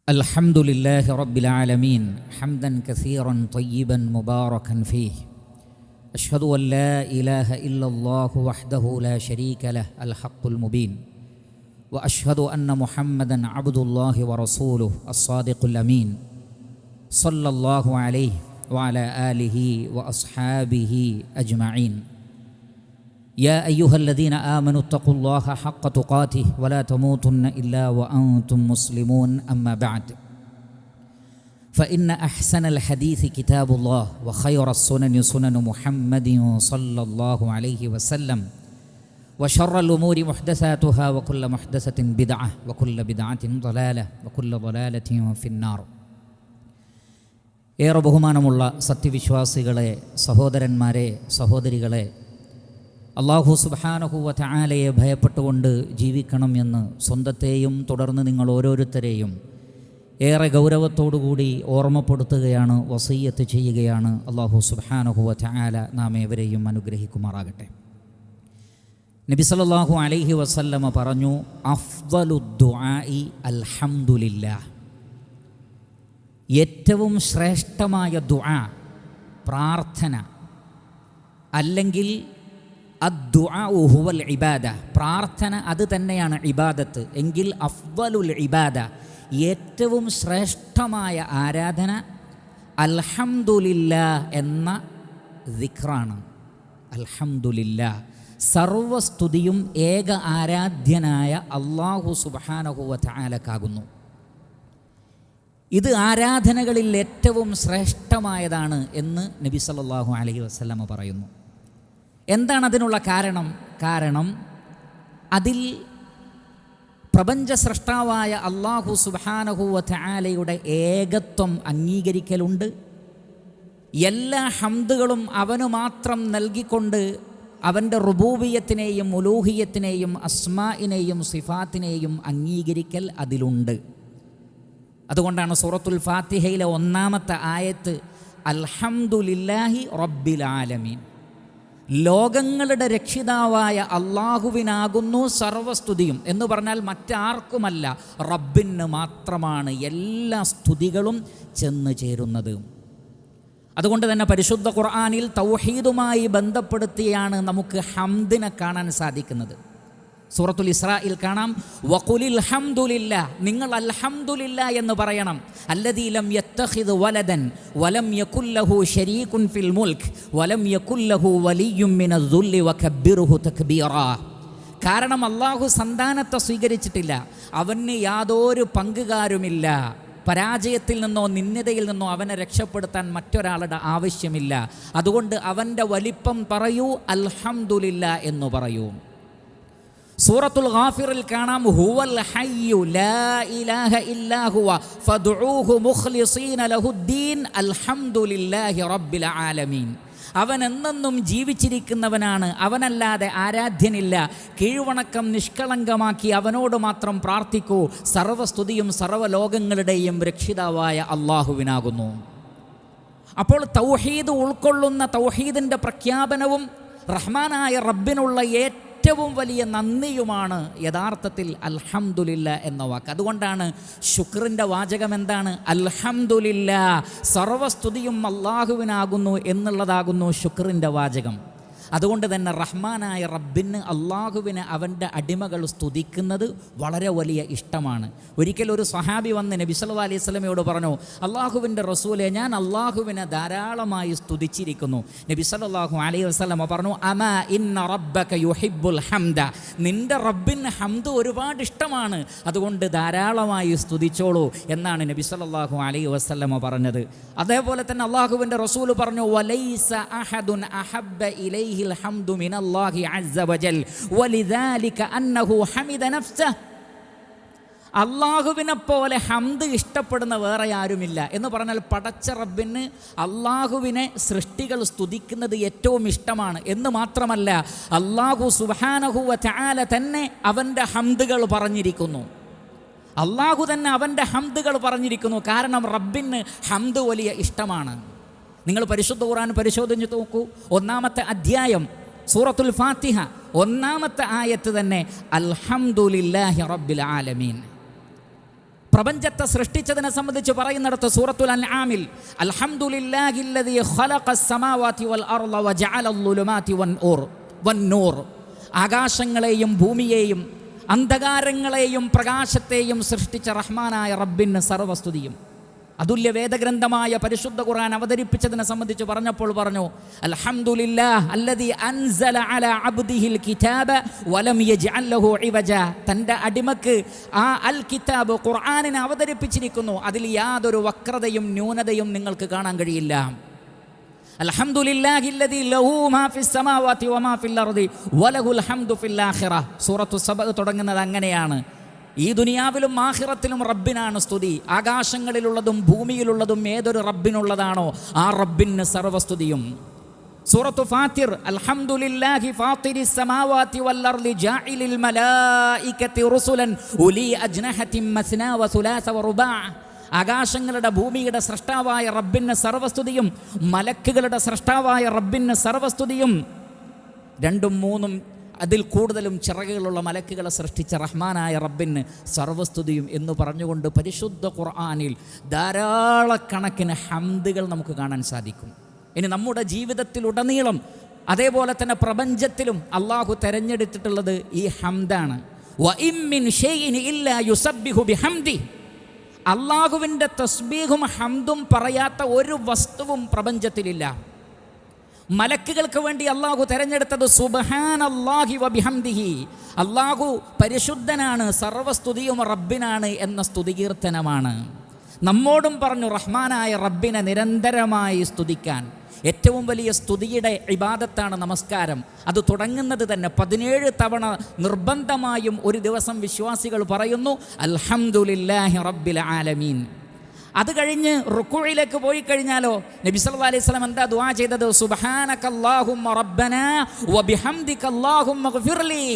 الحمد لله رب العالمين حمدا كثيرا طيبا مباركا فيه. أشهد أن لا إله إلا الله وحده لا شريك له الحق المبين، وأشهد أن محمدا عبد الله ورسوله الصادق الأمين، صلى الله عليه وعلى آله وأصحابه أجمعين. يا أيها الذين آمنوا اتقوا الله حق تقاته ولا تموتن إلا وأنتم مسلمون. أما بعد، فإن أحسن الحديث كتاب الله، وخير السنن سنن محمد صلى الله عليه وسلم، وشر الأمور محدثاتها، وكل محدثة بدعة، وكل بدعة ضلالة، وكل ضلالة في النار. ഏറെ ബഹുമാനമുള്ള സത്യവിശ്വാസികളെ, സഹോദരന്മാരെ, സഹോദരികളെ, അല്ലാഹു സുബ്ഹാനഹു വ തആലയെ ഭയപ്പെട്ടുകൊണ്ട് ജീവിക്കണം എന്ന് സ്വന്തത്തെയും തുടർന്ന് നിങ്ങൾ ഓരോരുത്തരെയും ഏറെ ഗൗരവത്തോടുകൂടി ഓർമ്മപ്പെടുത്തുകയാണ്, വസിയ്യത്ത് ചെയ്യുകയാണ്. അല്ലാഹു സുബ്ഹാനഹു വ തആല നാം ഏവരെയും അനുഗ്രഹിക്കുമാറാകട്ടെ. നബി സല്ലല്ലാഹു അലൈഹി വസല്ലമ പറഞ്ഞു, അഫ്ദലു ദുആഇ അൽഹംദുലില്ലാഹ്. ഏറ്റവും ശ്രേഷ്ഠമായ ദുആ, പ്രാർത്ഥന, അല്ലെങ്കിൽ അദ്ദുആഉ ഹുവൽ ഇബാദ, പ്രാർത്ഥന അത് തന്നെയാണ് ഇബാദത്ത് എങ്കിൽ അഫ്ദലുൽ ഇബാദ, ഏറ്റവും ശ്രേഷ്ഠമായ ആരാധന അൽഹംദുലില്ലാഹ് എന്ന ദിക്റാണ്. അൽഹംദുലില്ലാഹ്, സർവസ്തുതിയും ഏക ആരാധ്യനായ അല്ലാഹു സുബ്ഹാനഹു വ തആലക്കാകുന്നു. ഇത് ആരാധനകളിൽ ഏറ്റവും ശ്രേഷ്ഠമായതാണ് എന്ന് നബി സല്ലല്ലാഹു അലൈഹി വസല്ലമ പറയുന്നു. എന്താണ് അതിനുള്ള കാരണം? കാരണം അതിൽ പ്രപഞ്ച സൃഷ്ടാവായ അല്ലാഹു സുബ്ഹാനഹു വ തആലയുടെ ഏകത്വം അംഗീകരിക്കലുണ്ട്. എല്ലാ ഹംദുകളും അവനു മാത്രം നൽകിക്കൊണ്ട് അവൻ്റെ റുബൂബിയത്തിനെയും ഉലൂഹിയത്തിനെയും അസ്മാഇനെയും സിഫാത്തിനെയും അംഗീകരിക്കൽ അതിലുണ്ട്. അതുകൊണ്ടാണ് സൂറത്തുൽ ഫാത്തിഹയിലെ ഒന്നാമത്തെ ആയത്ത് അൽഹംദുലില്ലാഹി റബ്ബിൽ ആലമീൻ, ലോകങ്ങളുടെ രക്ഷിതാവായ അള്ളാഹുവിനാകുന്നു സർവസ്തുതിയും എന്ന് പറഞ്ഞാൽ മറ്റാർക്കുമല്ല, റബ്ബിന് മാത്രമാണ് എല്ലാ സ്തുതികളും ചെന്ന് ചേരുന്നത്. അതുകൊണ്ട് തന്നെ പരിശുദ്ധ ഖുർആനിൽ തൗഹീദുമായി ബന്ധപ്പെടുത്തിയാണ് നമുക്ക് ഹംദിനെ കാണാൻ സാധിക്കുന്നത്. സൂറത്തുൽ ഇസ്രായിൽ കാണാം, വഖുലിൽ ഹംദുലില്ലാഹ്, നിങ്ങൾ അൽഹംദുലില്ലാഹ് എന്ന് പറയണം. അല്ലദീ ലം യത്തഖിദ് വലദൻ വലം യകുൽ ലഹു ശരീകുൻ ഫിൽ മുൽക്ക് വലം യകുൽ ലഹു വലിയ്യുൻ മിനദ് ദുല്ലി വകബ്ബിർഹു തക്ബീറാ. കാരണം അല്ലാഹു സന്താനത്തെ സ്വീകരിച്ചിട്ടില്ല, അവന് യാതൊരു പങ്കുകാരുമില്ല. പരാജയത്തിൽ നിന്നോ നിന്ദതയിൽ നിന്നോ അവനെ രക്ഷപ്പെടുത്താൻ മറ്റൊരാളുടെ ആവശ്യമില്ല. അതുകൊണ്ട് അവൻ്റെ വലിപ്പം പറയൂ, അൽഹംദുലില്ലാഹ് എന്ന് പറയൂ. സൂറത്തുൽ ഗാഫിറിൽ കാണാം, ഹുവൽ ഹയ്യു ലാ ഇലാഹ ഇല്ലാ ഹുവ ഫദ്ഉഹു മുഖ്ലിസീന ലഹുദ്ദീൻ അൽഹംദുലില്ലാഹി റബ്ബിൽ ആലമീൻ. അവൻ എന്നെന്നും ജീവിച്ചിരിക്കുന്നവനാണ്, അവനല്ലാതെ ആരാധ്യനില്ല. കീഴ്വണക്കം നിഷ്കളങ്കമാക്കി അവനോട് മാത്രം പ്രാർത്ഥിക്കൂ. സർവസ്തുതിയും സർവ്വലോകങ്ങളുടെയും രക്ഷിതാവായ അള്ളാഹുവിനാകുന്നു. അപ്പോൾ തൗഹീദ് ഉൾക്കൊള്ളുന്ന തൗഹീദിൻ്റെ പ്രഖ്യാപനവും റഹ്മാനായ റബ്ബിനുള്ള ഏറ്റവും വലിയ നന്ദിയുമാണ് യഥാർത്ഥത്തിൽ അൽഹംദുലില്ലാഹ് എന്ന വാക്ക്. അതുകൊണ്ടാണ് ശുക്രിൻ്റെ വാചകം എന്താണ്? അൽഹംദുലില്ലാഹ്, സർവസ്തുതിയും അള്ളാഹുവിനാകുന്നു എന്നുള്ളതാകുന്നു ശുക്രിൻ്റെ വാചകം. അതുകൊണ്ട് തന്നെ റഹ്മാനായ റബ്ബിന്, അള്ളാഹുവിനെ അവൻ്റെ അടിമകൾ സ്തുതിക്കുന്നത് വളരെ വലിയ ഇഷ്ടമാണ്. ഒരിക്കൽ ഒരു സ്വഹാബി വന്ന് നബി സല്ലല്ലാഹു അലൈഹി വസല്ലമയോട് പറഞ്ഞു, അള്ളാഹുവിൻ്റെ റസൂലെ, ഞാൻ അള്ളാഹുവിനെ ധാരാളമായി സ്തുതിച്ചിരിക്കുന്നു. നബി സല്ലല്ലാഹു അലൈഹി വസല്ലമ പറഞ്ഞു, അമാ ഇന്ന റബ്ബക യുഹിബ്ബുൽ ഹംദ, നിൻ്റെ റബ്ബിന് ഹംദ് ഒരുപാട് ഇഷ്ടമാണ്, അതുകൊണ്ട് ധാരാളമായി സ്തുതിച്ചോളൂ എന്നാണ് നബി സല്ലല്ലാഹു അലൈഹി വസല്ലമ പറഞ്ഞത്. അതേപോലെ തന്നെ അള്ളാഹുവിൻ്റെ റസൂൽ പറഞ്ഞു, വലൈസ അഹദുൻ അഹബ്ബ ഇലൈഹി الحمد من الله عز وجل ولذلك أنه حمد نفسه. അള്ളാഹുവിനെ പോലെ ഹംദ് ഇഷ്ടപ്പെടുന്ന വേറെ ആരുമില്ല എന്ന് പറഞ്ഞാൽ പടച്ച റബ്ബിന് അള്ളാഹുവിനെ സൃഷ്ടികൾ സ്തുതിക്കുന്നത് ഏറ്റവും ഇഷ്ടമാണ് എന്ന് മാത്രമല്ല, അള്ളാഹു സുബ്ഹാനഹു വ തആല തന്നെ അവൻ്റെ ഹംദുകൾ പറഞ്ഞിരിക്കുന്നു. അള്ളാഹു തന്നെ അവൻ്റെ ഹംദുകൾ പറഞ്ഞിരിക്കുന്നു. കാരണം റബ്ബിന് ഹംദ് വലിയ ഇഷ്ടമാണ്. നിങ്ങൾ പരിശുദ്ധ ഖുർആൻ പരിശോധിച്ച് നോക്കൂ. ഒന്നാമത്തെ അധ്യായം സൂറത്തുൽ ഫാത്തിഹ ഒന്നാമത്തെ ആയത്ത് തന്നെ അൽഹംദുലില്ലാഹി റബ്ബിൽ ആലമീൻ. പ്രപഞ്ചത്തെ സൃഷ്ടിച്ചതിനെ സംബന്ധിച്ച് പറയുന്നിടത്ത് സൂറത്തുൽ അൻആമിൽ അൽഹംദുലില്ലാഹില്ലദീ ഖലഖസ് സമാവാതി വൽ അർള വജഅലൽ ളുലുമാതി വന്നൂർ, ആകാശങ്ങളെയും ഭൂമിയെയും അന്ധകാരങ്ങളെയും പ്രകാശത്തെയും സൃഷ്ടിച്ച റഹ്മാനായ റബ്ബിന് സർവസ്തുതിയും. അതുല്യ വേദഗ്രന്ഥമായ പരിശുദ്ധ ഖുർആൻ അവതരിപ്പിച്ചതിനെ സംബന്ധിച്ച് പറഞ്ഞപ്പോൾ പറഞ്ഞു അൽഹംദുലില്ലാഹ് അല്ലദീ അൻസല അലാ അബ്ദിഹിൽ കിതാബ വലം യജ്അൽ ലഹു ഇവജ. തൻ്റെ അടിമക്ക് ആ അൽ കിതാബ് ഖുർആനിനെ അവതരിപ്പിച്ചിരിക്കുന്നു, അതിൽ യാതൊരു വക്രതയും ന്യൂനതയും നിങ്ങൾക്ക് കാണാൻ കഴിയില്ല. അൽഹംദുലില്ലാഹില്ലദീ ലഹു മാ ഫിസ് സമാവാതി വമാ ഫിൽ അർദി വലഹുൽ ഹംദു ഫിൽ ആഖിറ. സൂറത്തു സബ തുടങ്ങുന്നത് അങ്ങനെയാണ്. ഈ ദുനിയാവിലും ആഖിറത്തിലും റബ്ബിനാണ് സ്തുതി. ആകാശങ്ങളിലുള്ളതും ഭൂമിയിലുള്ളതും ഏതൊരു റബ്ബിനുള്ളതാണോ ആ റബ്ബിന് സർവസ്തുതിയും. സൂറത്തു ഫാത്തിർ അൽഹംദുലില്ലാഹി ഫാത്തിരിസ് സമാവാതി വൽ അർളി ജാഇലിൽ മലായികതി റുസുലൻ ഉലി അജ്നഹതിൻ മസ്നാ വസുലാസ വറുബാ. ആകാശങ്ങളുടെ ഭൂമിയുടെ സൃഷ്ടാവായ റബ്ബിന് സർവസ്തുതിയും മലക്കുകളുടെ സൃഷ്ടാവായ റബ്ബിന് സർവസ്തുതിയും. 2, 3 അതിൽ കൂടുതലും ചിറകുകളുള്ള മലക്കുകളെ സൃഷ്ടിച്ച റഹ്മാനായ റബ്ബിന് സർവസ്തുതിയും എന്ന് പറഞ്ഞുകൊണ്ട് പരിശുദ്ധ ഖുർആനിൽ ധാരാളക്കണക്കിന് ഹംദുകൾ നമുക്ക് കാണാൻ സാധിക്കും. ഇനി നമ്മുടെ ജീവിതത്തിലുടനീളം അതേപോലെ തന്നെ പ്രപഞ്ചത്തിലും അള്ളാഹു തെരഞ്ഞെടുത്തിട്ടുള്ളത് ഈ ഹംദാണ്. വഇൻ മിൻ ഷൈഇൻ ഇല്ലാ യുസബ്ബിഹു ബിഹംദി. അള്ളാഹുവിൻ്റെ തസ്ബീഹും ഹംദും പറയാത്ത ഒരു വസ്തുവും പ്രപഞ്ചത്തിലില്ല. മലക്കുകൾക്ക് വേണ്ടി അള്ളാഹു തെരഞ്ഞെടുത്തത് സുബ്ഹാനല്ലാഹി വബിഹംദിഹി. അള്ളാഹു പരിശുദ്ധനാണ്, സർവസ്തുതിയും റബ്ബിനാണ് എന്ന സ്തുതികീർത്തനമാണ്. നമ്മോടും പറഞ്ഞു റഹ്മാനായ റബ്ബിനെ നിരന്തരമായി സ്തുതിക്കാൻ. ഏറ്റവും വലിയ സ്തുതിയുടെ ഇബാദത്താണ് നമസ്കാരം. അത് തുടങ്ങുന്നത് തന്നെ 17 തവണ നിർബന്ധമായും ഒരു ദിവസം വിശ്വാസികൾ പറയുന്നു അൽഹംദുലില്ലാഹി റബ്ബിൽ ആലമീൻ. അത് കഴിഞ്ഞ് റുക്കൂഇലേക്ക് പോയി കഴിഞ്ഞാലോ നബി സല്ലല്ലാഹു അലൈഹി വസല്ലം എന്താ ദുആ ചെയ്തത്? സുബ്ഹാനകല്ലാഹുമ്മ റബ്ബനാ വബിഹംദികല്ലാഹുമ്മഗ്ഫിർലി.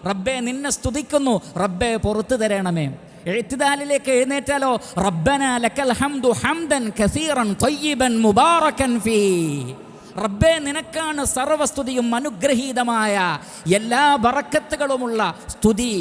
റബ്ബേ നിന്നെ സ്തുതിക്കുന്നു, റബ്ബേ പുറത്തു തരണമേ. ഇഅ്തിദാലിലേക്ക് എഴുന്നേറ്റാലോ റബ്ബനാ ലക്കൽ ഹംദു ഹംദൻ കസീറൻ ത്വയ്യിബൻ മുബാറകൻ ഫീ. റബ്ബേ നിനക്കാണ് സർവസ്തുതിയും അനുഗ്രഹീതമായ എല്ലാ ബറക്കത്തുകളുമുള്ള സ്തുതി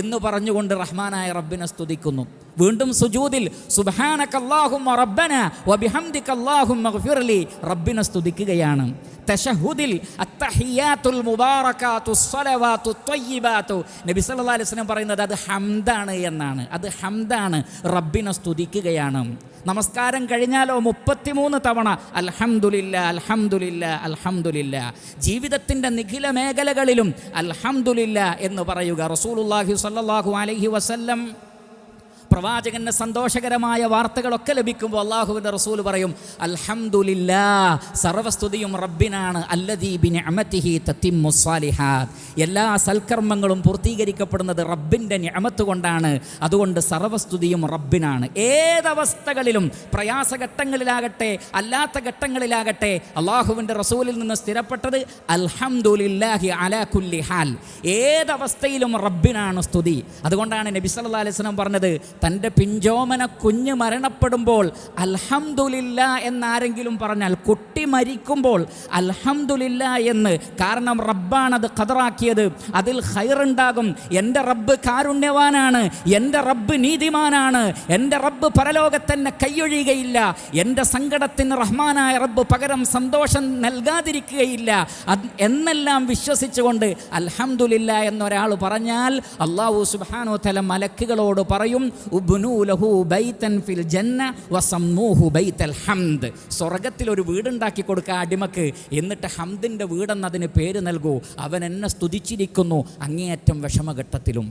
എന്ന് പറഞ്ഞുകൊണ്ട് റഹ്മാനായ റബ്ബിനെ സ്തുതിക്കുന്നു. വീണ്ടും സുജൂദിൽ സുബ്ഹാനകല്ലാഹുമ്മ റബ്ബന വബിഹംദികല്ലാഹുമ്മ ഗ്ഫിർലി റബ്ബിനെ സ്തുതിക്കുകയാണ്. തശഹുദിൽ അത്തഹിയാത്തുൽ മുബാറകാതുസ് സ്വലവാതുത് ത്വയ്യിബാതു നബി സല്ലല്ലാഹു അലൈഹി വസല്ലം പറയുന്നത് അത് ഹംദാണ് എന്നാണ്. അത് ഹംദാണ്, റബ്ബിനെ സ്തുതിക്കുകയാണ്. നമസ്കാരം കഴിഞ്ഞാലോ 33 തവണ അൽഹംദുലില്ലാ അൽഹംദുലില്ലാ അൽഹംദുലില്ലാ. ജീവിതത്തിൻ്റെ നിഖില മേഖലകളിലും അൽഹംദുലില്ലാ എന്ന് പറയുക. റസൂലുള്ളാഹി സ്വല്ലല്ലാഹു അലൈഹി വസല്ലം പ്രവാചകന് സന്തോഷകരമായ വാർത്തകളൊക്കെ ലഭിക്കുമ്പോൾ അള്ളാഹുവിൻ്റെ റസൂൽ പറയും അൽഹംദുലില്ലാ, സർവസ്തുതിയും റബ്ബിനാണ്. അല്ലദീ ബിനിഅമതിഹി തത്തിമ്മുസ് സാലിഹാത്ത്. എല്ലാ സൽക്കർമ്മങ്ങളും പൂർത്തീകരിക്കപ്പെടുന്നത് റബ്ബിൻ്റെ നിഅമത്ത് കൊണ്ടാണ്. അതുകൊണ്ട് സർവസ്തുതിയും റബ്ബിനാണ്. ഏതവസ്ഥകളിലും, പ്രയാസഘട്ടങ്ങളിലാകട്ടെ അല്ലാത്ത ഘട്ടങ്ങളിലാകട്ടെ, അള്ളാഹുവിൻ്റെ റസൂലിൽ നിന്ന് സ്ഥിരപ്പെട്ടത് അൽഹംദുലില്ലാഹി അലാ കുല്ലി ഹാൽ. ഏതവസ്ഥയിലും റബ്ബിനാണ് സ്തുതി. അതുകൊണ്ടാണ് നബി സല്ലല്ലാഹു അലൈഹി വസല്ലം പറഞ്ഞത് തൻ്റെ പിഞ്ചോമന കുഞ്ഞ് മരണപ്പെടുമ്പോൾ അൽഹംദുലില്ലാ എന്നാരെങ്കിലും പറഞ്ഞാൽ, കുട്ടി മരിക്കുമ്പോൾ അൽഹംദുലില്ലാ എന്ന്, കാരണം റബ്ബാണത് ഖദറാക്കിയത്, അതിൽ ഖൈറുണ്ടാകും. എൻ്റെ റബ്ബ് കാരുണ്യവാനാണ്, എൻ്റെ റബ്ബ് നീതിമാനാണ്, എൻ്റെ റബ്ബ് പരലോകത്തന്നെ കൈയൊഴിയുകയില്ല, എൻ്റെ സങ്കടത്തിന് റഹ്മാനായ റബ്ബ് പകരം സന്തോഷം നൽകാതിരിക്കുകയില്ല എന്നെല്ലാം വിശ്വസിച്ചുകൊണ്ട് അൽഹംദുലില്ലാ എന്നൊരാൾ പറഞ്ഞാൽ അല്ലാഹു സുബ്ഹാനഹു വ തആല മലക്കുകളോട് പറയും ഉബ്നൂ ലഹു ബൈതൻ ഫിൽ ജന്ന വസമ്മൂഹു ബൈതൽ ഹംദ്. സ്വർഗത്തിൽ ഒരു വീടുണ്ടാക്കി കൊടുക്കുക അടിമക്ക്, എന്നിട്ട് ഹംദിൻ്റെ വീടെന്നതിന് പേര് നൽകൂ. അവൻ എന്നെ സ്തുതിച്ചിരിക്കുന്നു അങ്ങേയറ്റം വിഷമഘട്ടത്തിലും.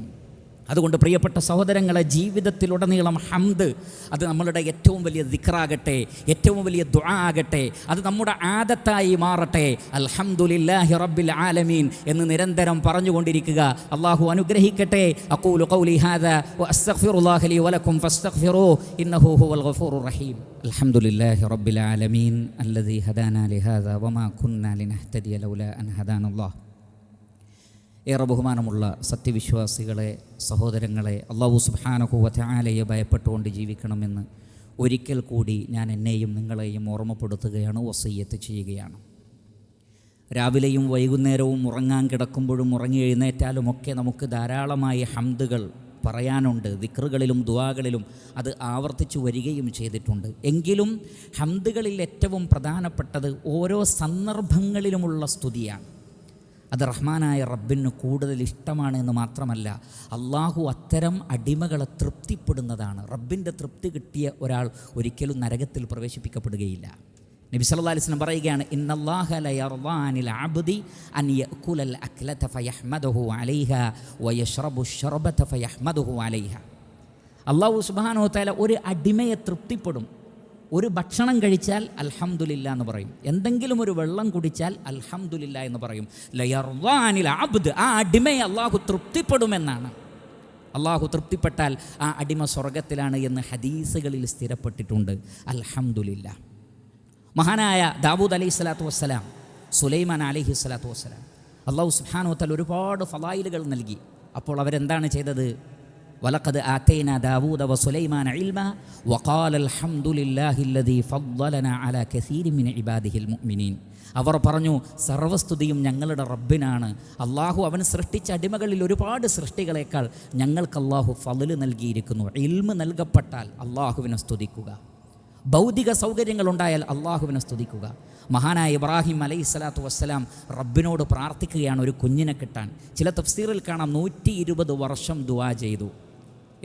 അതുകൊണ്ട് പ്രിയപ്പെട്ട സഹോദരങ്ങളെ, ജീവിതത്തിലുടനീളം ഹംദ് അത് നമ്മളുടെ ഏറ്റവും വലിയ ദിക്റാകട്ടെ, ഏറ്റവും വലിയ ദുആ ആകട്ടെ, അത് നമ്മുടെ ആദത്തായി മാറട്ടെ. അൽഹംദുലില്ലാഹി റബ്ബിൽ ആലമീൻ എന്ന് നിരന്തരം പറഞ്ഞുകൊണ്ടിരിക്കുക. അല്ലാഹു അനുഗ്രഹിക്കട്ടെ. അഖൂലു ഖൗലി ഹാദാ വഅസ്തഗ്ഫിറുല്ലാഹ ലി വലക്കും ഫസ്തഗ്ഫിറൂഹു ഇന്നഹു ഹുവൽ ഗഫൂറുർ റഹീം. അൽഹംദുലില്ലാഹി റബ്ബിൽ ആലമീൻ അല്ലദീ ഹദാനാ ലിഹാദാ വമാ കുന്നാ ലിനഹ്തദിയ ലൗലാ അൻ ഹദാനല്ലാഹ്. ഏറെ ബഹുമാനമുള്ള സത്യവിശ്വാസികളെ, സഹോദരങ്ങളെ, അല്ലാഹു സുബ്ഹാനഹു വ തആലയെ ഭയപ്പെട്ടുകൊണ്ട് ജീവിക്കണമെന്ന് ഒരിക്കൽ കൂടി ഞാൻ എന്നെയും നിങ്ങളെയും ഓർമ്മപ്പെടുത്തുകയാണ്, വസിയ്യത്ത് ചെയ്യുകയാണ്. രാവിലെയും വൈകുന്നേരവും ഉറങ്ങാൻ കിടക്കുമ്പോഴും ഉറങ്ങി എഴുന്നേറ്റാലുമൊക്കെ നമുക്ക് ധാരാളമായി ഹംദുകൾ പറയാനുണ്ട്. ദിക്റുകളിലും ദുആകളിലും അത് ആവർത്തിച്ചു വരികയും ചെയ്തിട്ടുണ്ട്. എങ്കിലും ഹംദുകളിൽ ഏറ്റവും പ്രധാനപ്പെട്ടത് ഓരോ സന്ദർഭങ്ങളിലുമുള്ള സ്തുതിയാണ്. അത് റഹ്മാനായ റബ്ബിന് കൂടുതൽ ഇഷ്ടമാണ് എന്ന് മാത്രമല്ല, അള്ളാഹു അത്തരം അടിമകളെ തൃപ്തിപ്പെടുന്നതാണ്. റബ്ബിൻ്റെ തൃപ്തി കിട്ടിയ ഒരാൾ ഒരിക്കലും നരകത്തിൽ പ്രവേശിപ്പിക്കപ്പെടുകയില്ല. നബി സല്ലല്ലാഹു അലൈഹി വസല്ലം പറയുകയാണ്, ഇന്നല്ലാഹ ലയർദാ അനിൽ അബ്ദി അൻ യഅകുലൽ അക്ലത ഫയഹ്മദുഹു അലൈഹാ വയശ്റബു ശർബത ഫയഹ്മദുഹു അലൈഹാ. അല്ലാഹു സുബ്ഹാനഹു വ തആല ഒരു അടിമയെ തൃപ്തിപ്പെടും. ഒരു ഭക്ഷണം കഴിച്ചാൽ അൽഹംദുലില്ലാ എന്ന് പറയും. എന്തെങ്കിലും ഒരു വെള്ളം കുടിച്ചാൽ അൽഹംദുലില്ലാ എന്ന് പറയും. ലയർദാ അനിൽ അബ്ദ്, ആ അടിമയെ അള്ളാഹു തൃപ്തിപ്പെടുമെന്നാണ്. അള്ളാഹു തൃപ്തിപ്പെട്ടാൽ ആ അടിമ സ്വർഗത്തിലാണ് എന്ന് ഹദീസുകളിൽ സ്ഥിരപ്പെട്ടിട്ടുണ്ട്. അൽഹംദുലില്ലാ. മഹാനായ ദാവൂദ് അലൈഹി സ്വലാത്തു വസ്സലാം, സുലൈമാൻ അലൈഹി സ്വലാത്തു വസ്സലാം, അള്ളാഹു സുബ്ഹാനഹു വ തആല ഒരുപാട് ഫളായിലുകൾ നൽകി. അപ്പോൾ അവരെന്താണ് ചെയ്തത്? വലഖദ് ആതൈനാ ദാവൂദ വസുലൈമാന ഇൽമാ വഖാല അൽഹംദുലില്ലാഹില്ലദീ ഫദ്ദലനാ അലാ കസീരിൻ മിൻ ഇബാദിഹിൽ മുഅ്മിനീൻ. അവർ പറഞ്ഞു, സർവസ്തുതിയും ഞങ്ങളുടെ റബ്ബിനാണ്. അള്ളാഹു അവൻ സൃഷ്ടിച്ച അടിമകളിൽ ഒരുപാട് സൃഷ്ടികളേക്കാൾ ഞങ്ങൾക്ക് അള്ളാഹു ഫള് നൽകിയിരിക്കുന്നു. ഇൽമ് നൽകപ്പെട്ടാൽ അള്ളാഹുവിനെ സ്തുതിക്കുക. ഭൗതിക സൗകര്യങ്ങളുണ്ടായാൽ അള്ളാഹുവിനെ സ്തുതിക്കുക. മഹാനായ ഇബ്രാഹിം അലൈഹി സ്വലാത്തു വസ്സലാം റബ്ബിനോട് പ്രാർത്ഥിക്കുകയാണ് ഒരു കുഞ്ഞിനെ കിട്ടാൻ. ചില തഫ്സീറിൽ കാണാം 120 വർഷം ദുആ ചെയ്തു,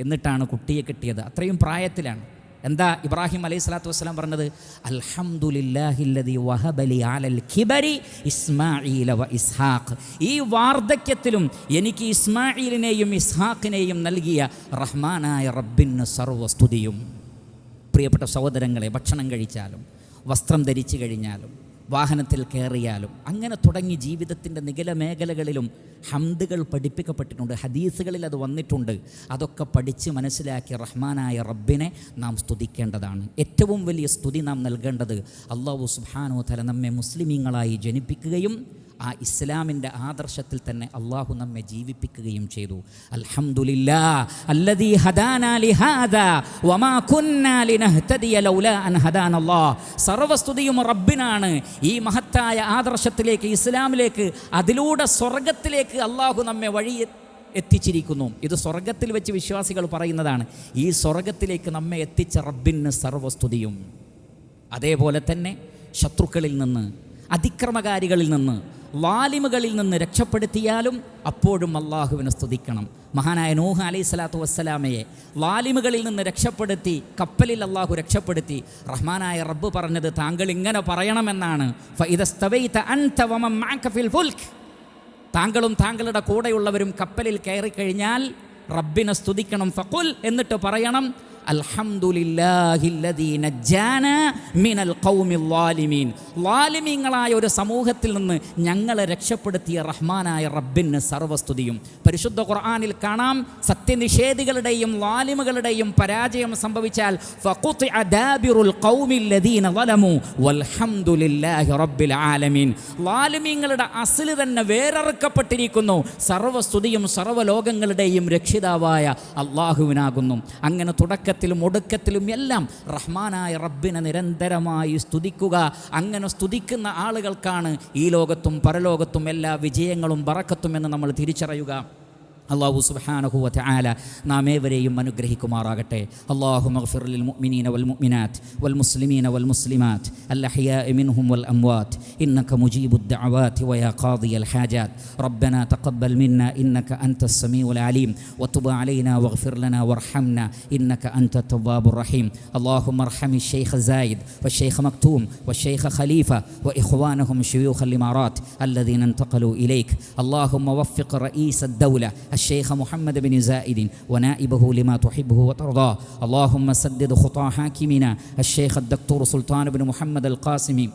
എന്നിട്ടാണ് കുട്ടിയെ കിട്ടിയത്. അത്രയും പ്രായത്തിലാണ്. എന്താ ഇബ്രാഹിം അലൈഹി സ്വലാത്തു വസ്സലാം പറഞ്ഞത്? അൽഹംദുലില്ലാഹില്ലദീ വഹബലി അലൽ കിബരി ഇസ്മാഈല വ ഇസ്ഹാഖ്. ഈ വാർദ്ധക്യത്തിലും എനിക്ക് ഇസ്മാഈലിനെയും ഇസ്ഹാഖിനെയും നൽകിയ റഹ്മാനായ റബ്ബിന് സർവ്വസ്തുതിയും. പ്രിയപ്പെട്ട സഹോദരങ്ങളെ, ഭക്ഷണം കഴിച്ചാലും വസ്ത്രം ധരിച്ചു കഴിഞ്ഞാലും വാഹനത്തിൽ കയറിയാലും അങ്ങനെ തുടങ്ങി ജീവിതത്തിൻ്റെ നികല മേഖലകളിലും ഹംദുകൾ പഠിപ്പിക്കപ്പെട്ടിട്ടുണ്ട്. ഹദീസുകളിൽ അത് വന്നിട്ടുണ്ട്. അതൊക്കെ പഠിച്ച് മനസ്സിലാക്കി റഹ്മാനായ റബ്ബിനെ നാം സ്തുതിക്കേണ്ടതാണ്. ഏറ്റവും വലിയ സ്തുതി നാം നൽകേണ്ടത് അല്ലാഹു സുബ്ഹാനഹു വ തആല നമ്മെ മുസ്ലിമീങ്ങളായി ജനിപ്പിക്കുകയും ആ ഇസ്ലാമിൻ്റെ ആദർശത്തിൽ തന്നെ അള്ളാഹു നമ്മെ ജീവിപ്പിക്കുകയും ചെയ്തു. അൽഹംദുലില്ലാഹ് അല്ലദീ ഹദാനാ ലിഹാദാ വമാ കുന്നാ ലിനഹ്തദിയ ലൗലാ അൻ ഹദാനല്ലാഹ്. സർവസ്തുതിയും റബ്ബിനാണ്. ഈ മഹത്തായ ആദർശത്തിലേക്ക്, ഇസ്ലാമിലേക്ക്, അതിലൂടെ സ്വർഗത്തിലേക്ക് അള്ളാഹു നമ്മെ വഴി എത്തിച്ചിരിക്കുന്നു. ഇത് സ്വർഗത്തിൽ വെച്ച് വിശ്വാസികൾ പറയുന്നതാണ്. ഈ സ്വർഗത്തിലേക്ക് നമ്മെ എത്തിച്ച റബ്ബിന് സർവസ്തുതിയും. അതേപോലെ തന്നെ ശത്രുക്കളിൽ നിന്ന്, അതിക്രമകാരികളിൽ നിന്ന്, ലാലിമുകളിൽ നിന്ന് രക്ഷപ്പെടുത്തിയാലും അപ്പോഴും അള്ളാഹുവിനെ സ്തുതിക്കണം. മഹാനായ നൂഹ് അലൈഹി സ്വലാത്തു വസ്സലാമയെ ലാലിമുകളിൽ നിന്ന് രക്ഷപ്പെടുത്തി, കപ്പലിൽ അള്ളാഹു രക്ഷപ്പെടുത്തി. റഹ്മാനായ റബ്ബ് പറഞ്ഞത് താങ്കൾ ഇങ്ങനെ പറയണമെന്നാണ്. ഫഇദസ്തവൈത അൻത വമൻ മഅക ഫിൽ ഫുൽക്. താങ്കളും താങ്കളുടെ കൂടെയുള്ളവരും കപ്പലിൽ കയറിക്കഴിഞ്ഞാൽ റബ്ബിനെ സ്തുതിക്കണം. ഫഖുൽ, എന്നിട്ട് പറയണം, അൽഹംദുലില്ലാഹില്ലദീ നജ്ജാനാ മിനൽ ഖൗമിൽ ളാലിമീൻ. ളാലിമീങ്ങളായ ഒരു സമൂഹത്തിൽ നിന്ന് ഞങ്ങളെ രക്ഷപ്പെടുത്തിയ റഹ്മാനായ റബ്ബിന് സർവസ്തുതിയും. പരിശുദ്ധ ഖുർആനിൽ കാണാം, സത്യനിഷേധികളുടെയും ളാലിമുകളുടെയും പരാജയം സംഭവിച്ചാൽ ഫഖുതിഅ ദാബിറുൽ ഖൗമിൽ ലദീന ളലമു വൽഹംദുലില്ലാഹി റബ്ബിൽ ആലമീൻ. ളാലിമീങ്ങളുടെ അസ്ല് തന്നെ വേരറുക്കപ്പെട്ടിരിക്കുന്നു. സർവസ്തുതിയും സർവ്വലോകങ്ങളുടെയും രക്ഷിതാവായ അള്ളാഹുവിനാകുന്നു. അങ്ങനെ തുടക്കത്തിലും ഒടുക്കത്തിലും എല്ലാം റഹ്മാനായ റബ്ബിനെ നിരന്തരമായി സ്തുതിക്കുക. അങ്ങനെ സ്തുതിക്കുന്ന ആളുകൾക്കാണ് ഈ ലോകത്തും പരലോകത്തും എല്ലാ വിജയങ്ങളും ബറക്കത്തും എന്ന് നമ്മൾ തിരിച്ചറിയുക. അല്ലാഹു സുബ്ഹാനഹു വ തആല നാം ഏവരെയും അനുഗ്രഹിക്കുമാറാകട്ടെ. അല്ലാഹുമ്മ ഗ്ഫിർ ലിൽ മുഅ്മിനീന വൽ മുഅ്മിനാത്ത് വൽ മുസ്ലിമീന വൽ മുസ്ലിമാത്ത് അൽ അഹ്യാഇ മിൻഹും വൽ അംവാത്ത് ഇന്നക മുജീബുദ് ദഅവാതി വ യാ ഖാദിയൽ ഹാജാത്ത്. റബ്ബനാ തഖബ്ബൽ മിന്നാ ഇന്നക അൻതസ് സമീഉൽ അലീം വതുബ് അലൈനാ വഗ്ഫിർ ലനാ വർഹംനാ ഇന്നക അൻതത് തവ്വാബുർ റഹീം. അല്ലാഹുമ്മ അർഹമി ശൈഖ് സായിദ് വശൈഖ് മക്തൂം വശൈഖ് ഖലീഫ വഇഖ്വാനഹും ശുയൂഖൽ ഇമാറാത്ത് الذين انتقلوا إليك. اللهم وفق رئيس الدولة الشيخ محمد بن زايد ونائبه لما تحبه وترضاه. اللهم سدد خطى حاكمنا الشيخ الدكتور سلطان بن محمد القاسمي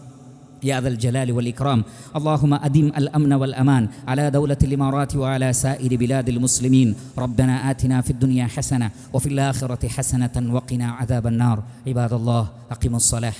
يا ذا الجلال والإكرام. اللهم أدم الأمن والأمان على دولة الإمارات وعلى سائر بلاد المسلمين. ربنا آتنا في الدنيا حسنة وفي الآخرة حسنة وقنا عذاب النار. عباد الله أقيموا الصلاة.